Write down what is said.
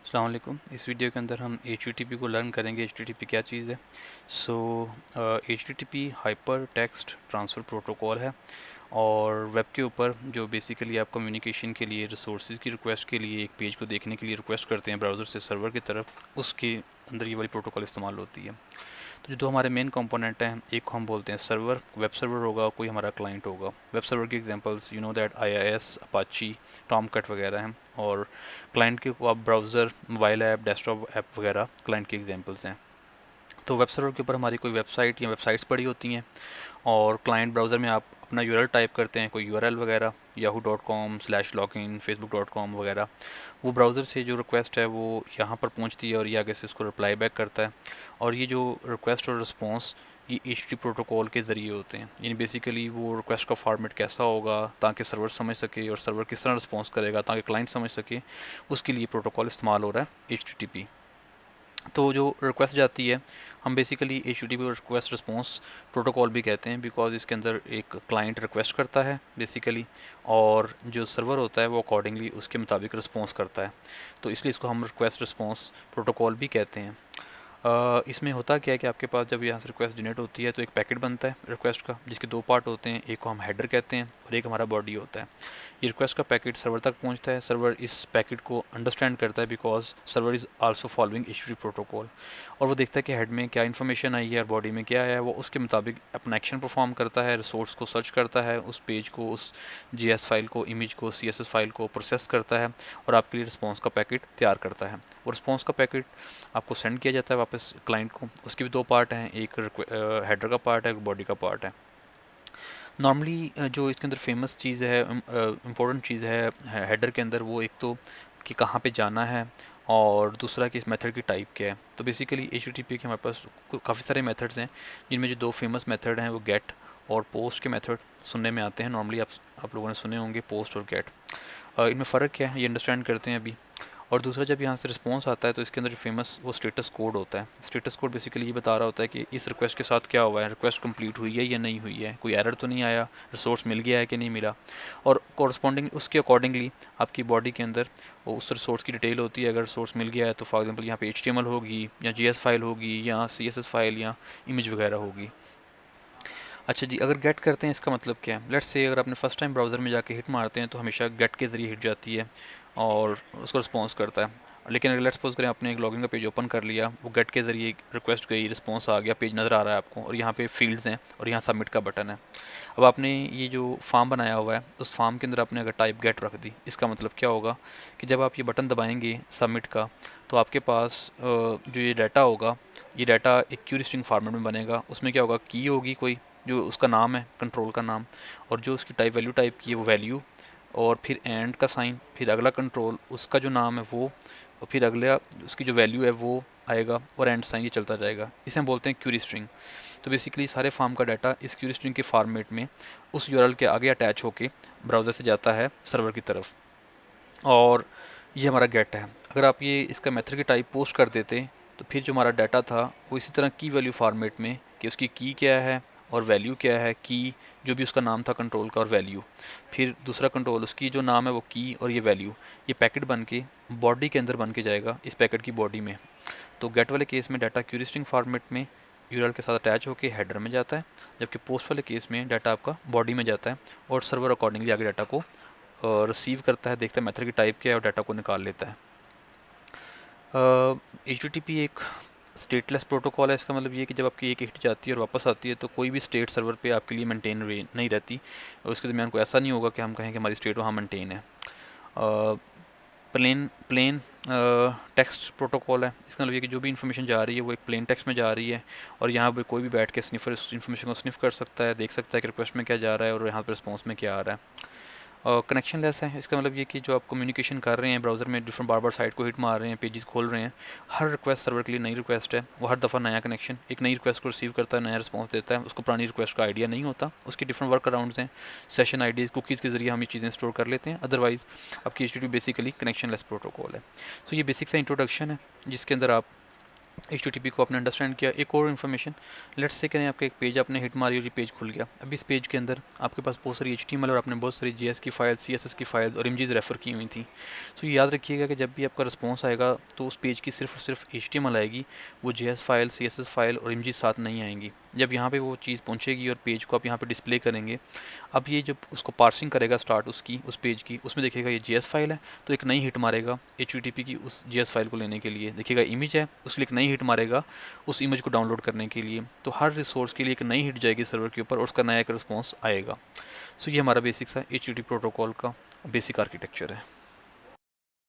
अस्सलाम वालेकुम। इस वीडियो के अंदर हम HTTP को लर्न करेंगे। HTTP क्या चीज़ है। सो HTTP hyper text transfer protocol है और वेब के ऊपर जो बेसिकली आप कम्युनिकेशन के लिए रिसोर्सेज की रिक्वेस्ट के लिए एक पेज को देखने के लिए रिक्वेस्ट करते हैं ब्राउज़र से सर्वर की तरफ, उसके अंदर ये वाली प्रोटोकॉल इस्तेमाल होती है। तो जो दो हमारे मेन कंपोनेंट हैं, एक को हम बोलते हैं सर्वर, वेब सर्वर होगा, कोई हमारा क्लाइंट होगा। वेब सर्वर की examples you know that IIS, Apache, Tomcat वगैरह हैं। और क्लाइंट के को आप browser, mobile app, desktop app वगैरह क्लाइंट की एग्जांपल्स हैं। तो वेब सर्वर के ऊपर हमारी कोई वेबसाइट या वेबसाइट्स पड़ी होती हैं और क्लाइंट ब्राउज़र में आप अपना यूआरएल टाइप करते हैं, कोई यूआरएल वगैरह, yahoo.com/login, facebook.com वगैरह। वो ब्राउज़र से जो रिक्वेस्ट है वो यहाँ पर पहुँचती है और ये आगे से इसको रिप्लाई बैक करता है। और ये जो रिक्वेस्ट और रिस्पॉन्स, ये HTTP प्रोटोकॉल के ज़रिए होते हैं। यानी बेसिकली वो रिक्वेस्ट का फॉर्मेट कैसा होगा ताकि सर्वर समझ सके और सर्वर किस तरह रिस्पॉन्स करेगा ताकि क्लाइंट समझ सके, उसके लिए प्रोटोकॉल इस्तेमाल हो रहा है HTTP। तो जो रिक्वेस्ट जाती है, हम basically HTTP request response protocol भी कहते हैं, बिकॉज इसके अंदर एक क्लाइंट रिक्वेस्ट करता है बेसिकली, और जो सर्वर होता है वो अकॉर्डिंगली उसके मुताबिक रिस्पॉन्स करता है। तो इसलिए इसको हम रिक्वेस्ट रिस्पॉन्स प्रोटोकॉल भी कहते हैं। इसमें होता क्या है कि आपके पास जब यहाँ से रिक्वेस्ट जनरेट होती है तो एक पैकेट बनता है रिक्वेस्ट का, जिसके दो पार्ट होते हैं, एक को हम हेडर कहते हैं और एक हमारा बॉडी होता है। ये रिक्वेस्ट का पैकेट सर्वर तक पहुंचता है, सर्वर इस पैकेट को अंडरस्टैंड करता है because server is also following HTTP protocol, और वो देखता है कि हेड में क्या इन्फॉर्मेशन आई है और बॉडी में क्या आया है, वो उसके मुताबिक अपना एक्शन परफॉर्म करता है, रिसोर्स को सर्च करता है, उस पेज को, उस GS फाइल को, इमेज को, CSS फाइल को प्रोसेस करता है और आपके लिए रिस्पॉन्स का पैकेट तैयार करता है। और रिस्पॉन्स का पैकेट आपको सेंड किया जाता है वापस क्लाइंट को। उसके भी दो पार्ट हैं, एक हेडर का पार्ट है, एक बॉडी का पार्ट है। नॉर्मली जो इसके अंदर फेमस चीज़ है, इम्पोर्टेंट चीज़ है हेडर के अंदर, वो एक तो कि कहाँ पे जाना है और दूसरा कि इस मेथड की टाइप क्या है। तो बेसिकली HTTP के हमारे पास काफ़ी सारे मेथड्स हैं, जिनमें जो दो फेमस मेथड हैं वो गेट और पोस्ट के मेथड सुनने में आते हैं। नॉर्मली आप लोगों ने सुने होंगे पोस्ट और गेट। इनमें फ़र्क क्या है ये अंडरस्टैंड करते हैं अभी। और दूसरा, जब यहाँ से रिस्पॉन्स आता है तो इसके अंदर जो फेमस वो स्टेटस कोड होता है। स्टेटस कोड बेसिकली ये बता रहा होता है कि इस रिक्वेस्ट के साथ क्या हुआ है, रिक्वेस्ट कंप्लीट हुई है या नहीं हुई है, कोई एरर तो नहीं आया, रिसोर्स मिल गया है कि नहीं मिला। और कॉरस्पॉन्डिंग उसके अकॉर्डिंगली आपकी बॉडी के अंदर वो उस रिसोर्स की डिटेल होती है। अगर रिसोर्स मिल गया है तो फॉर एग्जाम्पल यहाँ पे HTML होगी या GS फाइल होगी या CSS फाइल या इमेज वगैरह होगी। अच्छा जी, अगर गेट करते हैं इसका मतलब क्या है। लेट्स से अगर आपने फर्स्ट टाइम ब्राउज़र में जाके हिट मारते हैं तो हमेशा गेट के ज़रिए हिट जाती है और उसको रिस्पॉन्स करता है। लेकिन अगर लेट्स सपोज करें आपने एक लॉगिन का पेज ओपन कर लिया, वो गेट के ज़रिए रिक्वेस्ट गई, रिस्पॉन्स आ गया, पेज नज़र आ रहा है आपको और यहाँ पे फील्ड्स हैं और यहाँ सबमिट का बटन है। अब आपने ये जो फॉर्म बनाया हुआ है उस फॉर्म के अंदर आपने अगर टाइप गेट रख दी, इसका मतलब क्या होगा कि जब आप ये बटन दबाएंगे सबमिट का, तो आपके पास जो ये डाटा होगा, ये डाटा एक क्यूरी स्ट्रिंग फॉर्मेट में बनेगा। उसमें क्या होगा, की होगी कोई, जो उसका नाम है, कंट्रोल का नाम, और जो उसकी टाइप वैल्यू टाइप की है वो वैल्यू, और फिर एंड का साइन, फिर अगला कंट्रोल, उसका जो नाम है वो, और फिर अगला उसकी जो वैल्यू है वो आएगा, और एंड साइन, ये चलता जाएगा। इसे हम बोलते हैं क्यूरी स्ट्रिंग। तो बेसिकली सारे फॉर्म का डाटा इस क्यूरी स्ट्रिंग के फॉर्मेट में उस यूआरएल के आगे अटैच होके ब्राउज़र से जाता है सर्वर की तरफ। और ये हमारा गेट है। अगर आप ये इसका मेथड की टाइप पोस्ट कर देते तो फिर जो हमारा डाटा था वो इसी तरह की वैल्यू फॉर्मेट में, कि उसकी की क्या है और वैल्यू क्या है, की जो भी उसका नाम था कंट्रोल का, और वैल्यू, फिर दूसरा कंट्रोल, उसकी जो नाम है वो की और ये वैल्यू, ये पैकेट बन के बॉडी के अंदर बन के जाएगा, इस पैकेट की बॉडी में। तो गेट वाले केस में डाटा क्यूरी स्ट्रिंग फॉर्मेट में यूआरएल के साथ अटैच होकर हेडर में जाता है, जबकि पोस्ट वाले केस में डाटा आपका बॉडी में जाता है और सर्वर अकॉर्डिंगली आगे डाटा को रिसीव करता है, देखता है मेथड की टाइप क्या है और डाटा को निकाल लेता है। HTTP एक स्टेटलेस प्रोटोकॉल है। इसका मतलब ये है कि जब आपकी एक हिट जाती है और वापस आती है तो कोई भी स्टेट सर्वर पे आपके लिए मेंटेन नहीं रहती, और उसके दरमियान कोई ऐसा नहीं होगा कि हम कहें कि हमारी स्टेट वहाँ मेंटेन है। प्लेन प्लेन टेक्स्ट प्रोटोकॉल है। इसका मतलब ये कि जो भी इन्फॉर्मेशन जा रही है वो एक प्लेन टेक्स्ट में जा रही है, और यहाँ पे कोई भी बैठ के स्निफर उस इन्फॉर्मेशन को स्निफ कर सकता है, देख सकता है कि रिक्वेस्ट में क्या जा रहा है और यहाँ पर रिस्पॉन्स में क्या आ रहा है। कनेक्शन लेस है। इसका मतलब ये कि जो आप कम्युनिकेशन कर रहे हैं ब्राउज़र में, डिफरेंट बार बार साइट को हिट मार रहे हैं, पेजेस खोल रहे हैं, हर रिक्वेस्ट सर्वर के लिए नई रिक्वेस्ट है। वो हर दफ़ा नया कनेक्शन एक नई रिक्वेस्ट को रिसीव करता है, नया रिस्पॉन्स देता है, उसको पुरानी रिक्वेस्ट का आइडिया नहीं होता। उसकी डिफरेंट वर्क अराउंड्स हैं, सेशन आईडीज, कुकीज़ के जरिए हम ये चीज़ें स्टोर कर लेते हैं। अदरवाइज आपकी HTTP basically connection less protocol है। सो ये बेसिक सा इंट्रोडक्शन है जिसके अंदर आप HTTP को आपने अंडरस्टैंड किया। एक और इन्फॉर्मेशन, लेट्स से करें आपका एक पेज आपने हिट मारी और ये पेज खुल गया। अब इस पेज के अंदर आपके पास बहुत सारी HTML और आपने बहुत सारी JS की फाइल, CSS की फाइल और इमेजेस रेफर की हुई थी। सो ये याद रखिएगा कि जब भी आपका रिस्पॉन्स आएगा तो उस पेज की सिर्फ और सिर्फ HTML आएगी, वो JS फाइल, CSS फाइल और इमेजेस साथ नहीं आएंगी। जब यहाँ पे वो चीज़ पहुँचेगी और पेज को आप यहाँ पे डिस्प्ले करेंगे, अब ये जब उसको पार्सिंग करेगा स्टार्ट उसकी उस पेज की, उसमें देखिएगा ये JS फाइल है तो एक नई हिट मारेगा HTTP की उस JS फाइल को लेने के लिए। देखिएगा इमेज है, उसके लिए एक नई हिट मारेगा उस इमेज को डाउनलोड करने के लिए। तो हर रिसोर्स के लिए एक नई हिट जाएगी सर्वर के ऊपर और उसका नया एक रिस्पॉन्स आएगा। सो ये हमारा बेसिक्स है HTTP प्रोटोकॉल का बेसिक आर्किटेक्चर है।